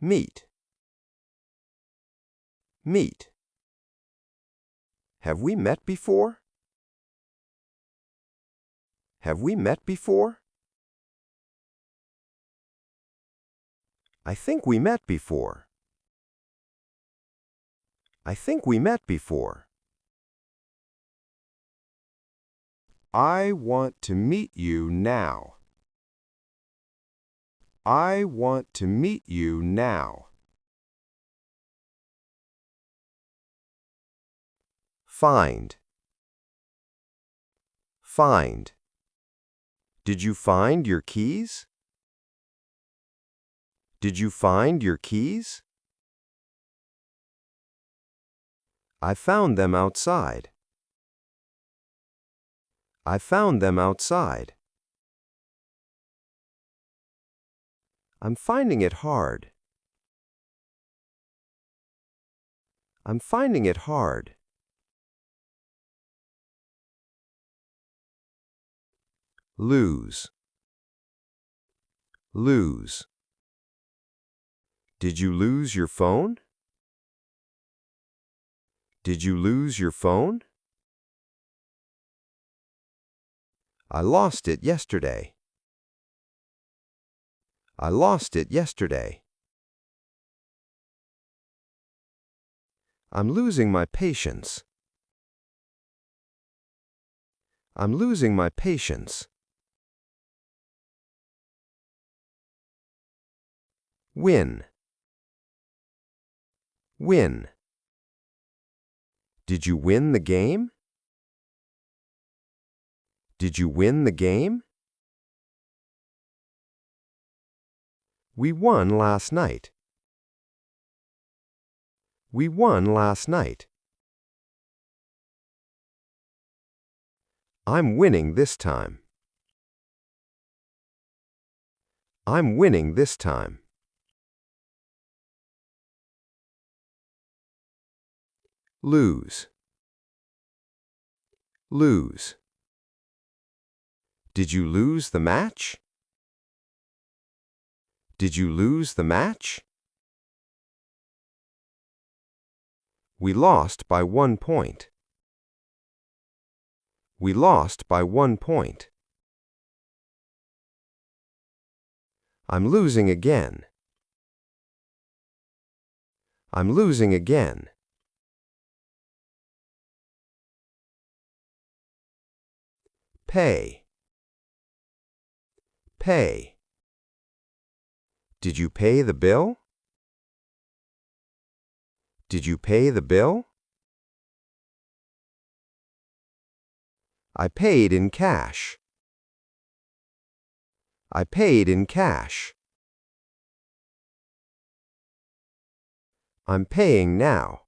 Meet. Meet. Have we met before? Have we met before? I think we met before. I think we met before. I want to meet you now. I want to meet you now. Find. Find. Did you find your keys? Did you find your keys? I found them outside. I found them outside. I'm finding it hard. I'm finding it hard. Lose. Lose. Did you lose your phone? Did you lose your phone? I lost it yesterday. I lost it yesterday. I'm losing my patience. I'm losing my patience. Win. Win. Did you win the game? Did you win the game? We won last night. We won last night. I'm winning this time. I'm winning this time. Lose. Lose. Did you lose the match? Did you lose the match? We lost by 1 point. We lost by 1 point. I'm losing again. I'm losing again. Pay. Pay. Did you pay the bill? Did you pay the bill? I paid in cash. I paid in cash. I'm paying now.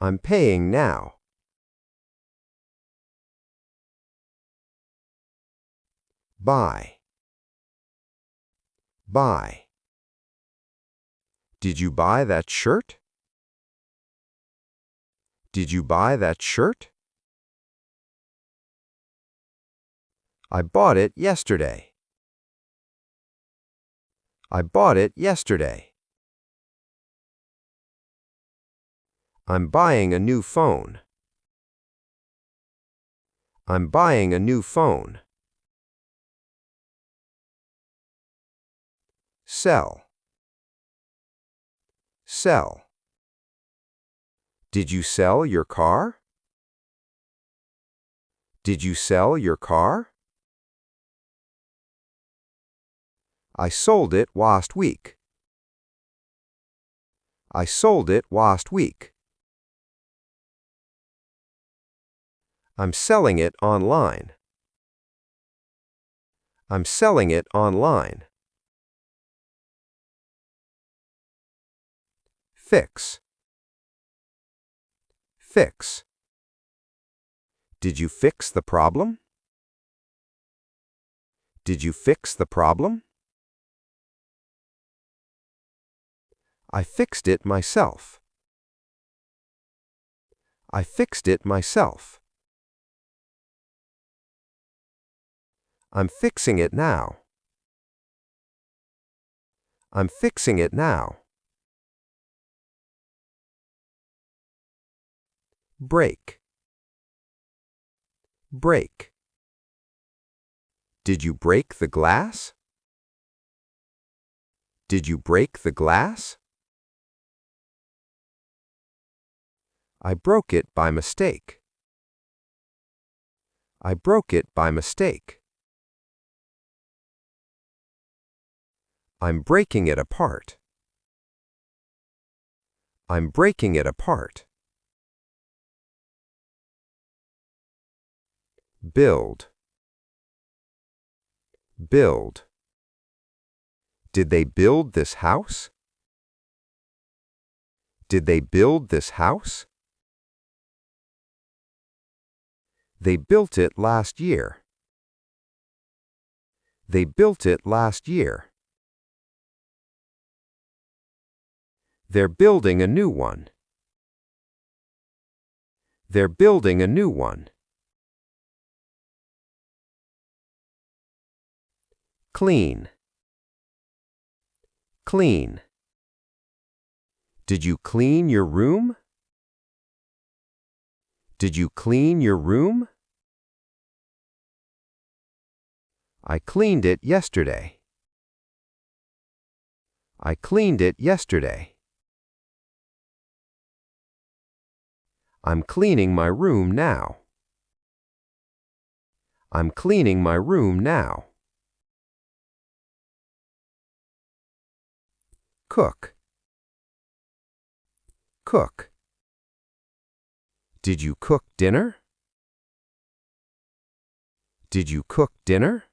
I'm paying now. Buy. Buy. Did you buy that shirt? Did you buy that shirt? I bought it yesterday. I bought it yesterday. I'm buying a new phone. I'm buying a new phone. Sell. Sell. Did you sell your car? Did you sell your car? I sold it last week. I sold it last week. I'm selling it online. I'm selling it online. Fix. Fix. Did you fix the problem? Did you fix the problem? I fixed it myself. I fixed it myself. I'm fixing it now. I'm fixing it now. Break. Break. Did you break the glass? Did you break the glass? I broke it by mistake. I broke it by mistake. I'm breaking it apart. I'm breaking it apart. Build. Build. Did they build this house? Did they build this house? They built it last year. They built it last year. They're building a new one. They're building a new one. Clean. Clean. Did you clean your room? Did you clean your room? I cleaned it yesterday. I cleaned it yesterday. I'm cleaning my room now. I'm cleaning my room now. Cook. Cook. Did you cook dinner? Did you cook dinner?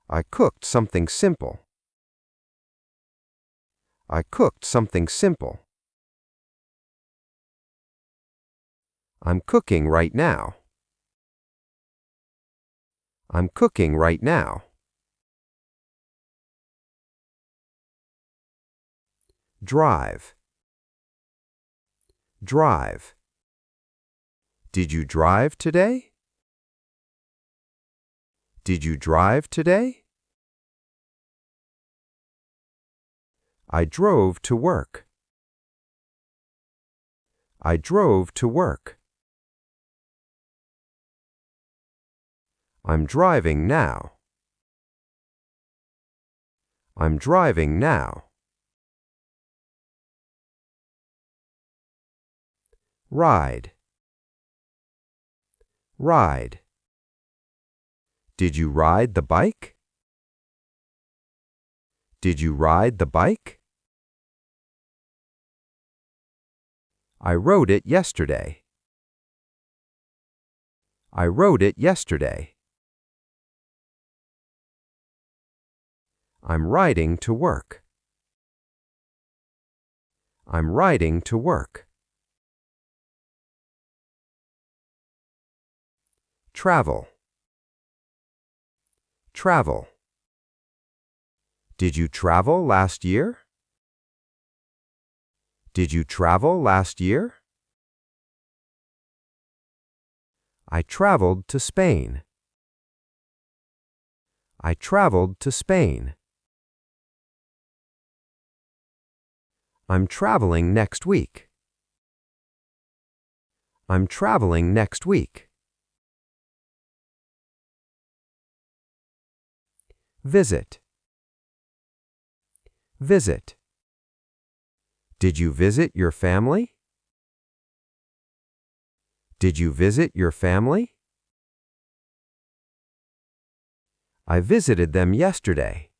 I cooked something simple. I cooked something simple. I'm cooking right now. I'm cooking right now. Drive. Drive. Did you drive today? Did you drive today? I drove to work. I drove to work. I'm driving now. I'm driving now. Ride. Ride. Did you ride the bike? Did you ride the bike? I rode it yesterday. I rode it yesterday. I'm riding to work. I'm riding to work. Travel. Travel. Did you travel last year? Did you travel last year? I traveled to Spain. I traveled to Spain. I'm traveling next week. I'm traveling next week. Visit. Visit. Did you visit your family? Did you visit your family? I visited them yesterday.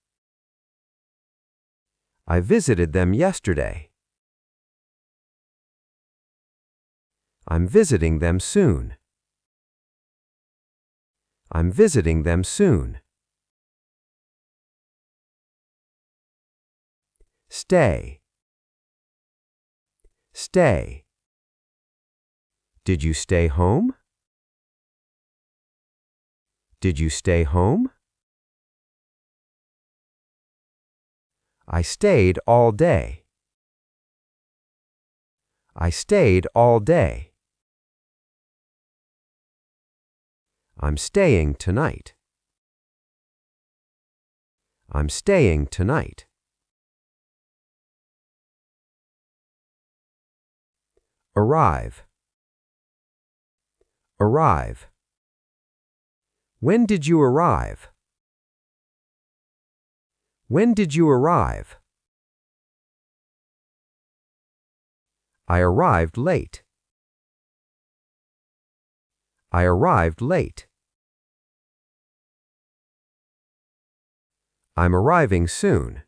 I visited them yesterday. I'm visiting them soon. I'm visiting them soon. Stay. Stay. Did you stay home? Did you stay home? I stayed all day. I stayed all day. I'm staying tonight. I'm staying tonight. Arrive. Arrive. When did you arrive? When did you arrive? I arrived late. I arrived late. I'm arriving soon.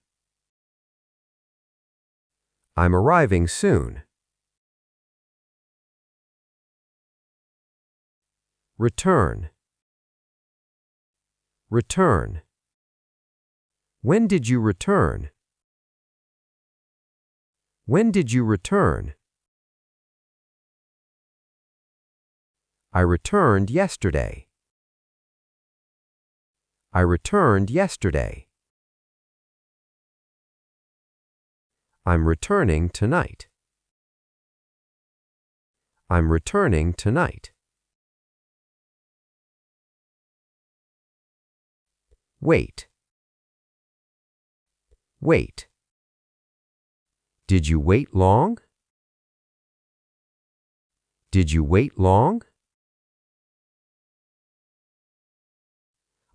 I'm arriving soon. Return. Return. When did you return? When did you return? I returned yesterday. I returned yesterday. I'm returning tonight. I'm returning tonight. Wait. Wait. Did you wait long? Did you wait long?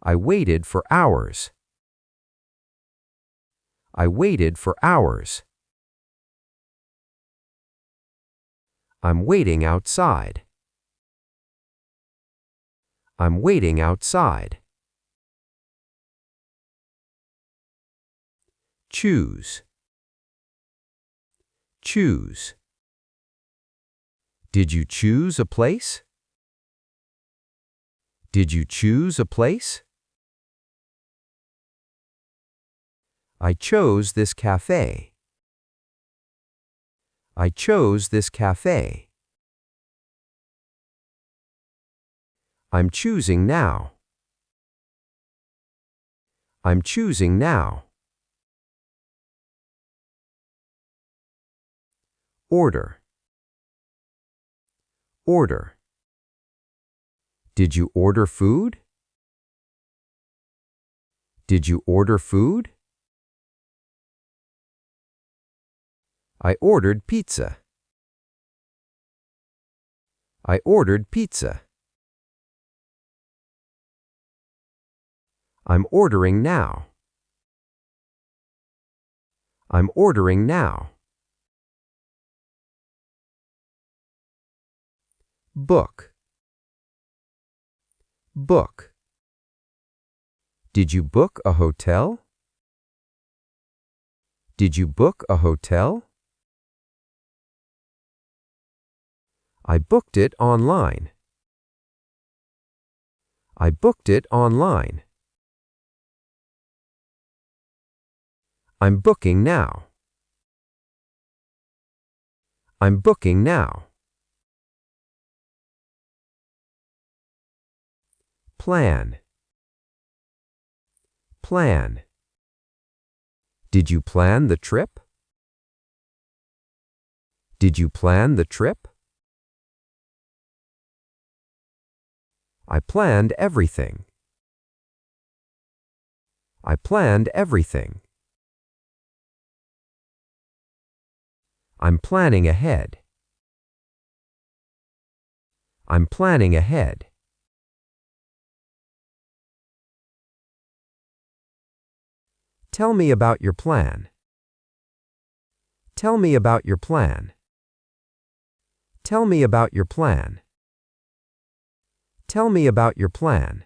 I waited for hours. I waited for hours. I'm waiting outside. I'm waiting outside. Choose. Choose. Did you choose a place? Did you choose a place? I chose this cafe. I chose this cafe. I'm choosing now. I'm choosing now. Order. Order. Did you order food? Did you order food? I ordered pizza. I ordered pizza. I'm ordering now. I'm ordering now. Book. Book. Did you book a hotel? Did you book a hotel? I booked it online. I booked it online. I'm booking now. I'm booking now. Plan. Plan. Did you plan the trip? Did you plan the trip? I planned everything. I planned everything. I'm planning ahead. I'm planning ahead. Tell me about your plan. Tell me about your plan. Tell me about your plan. Tell me about your plan.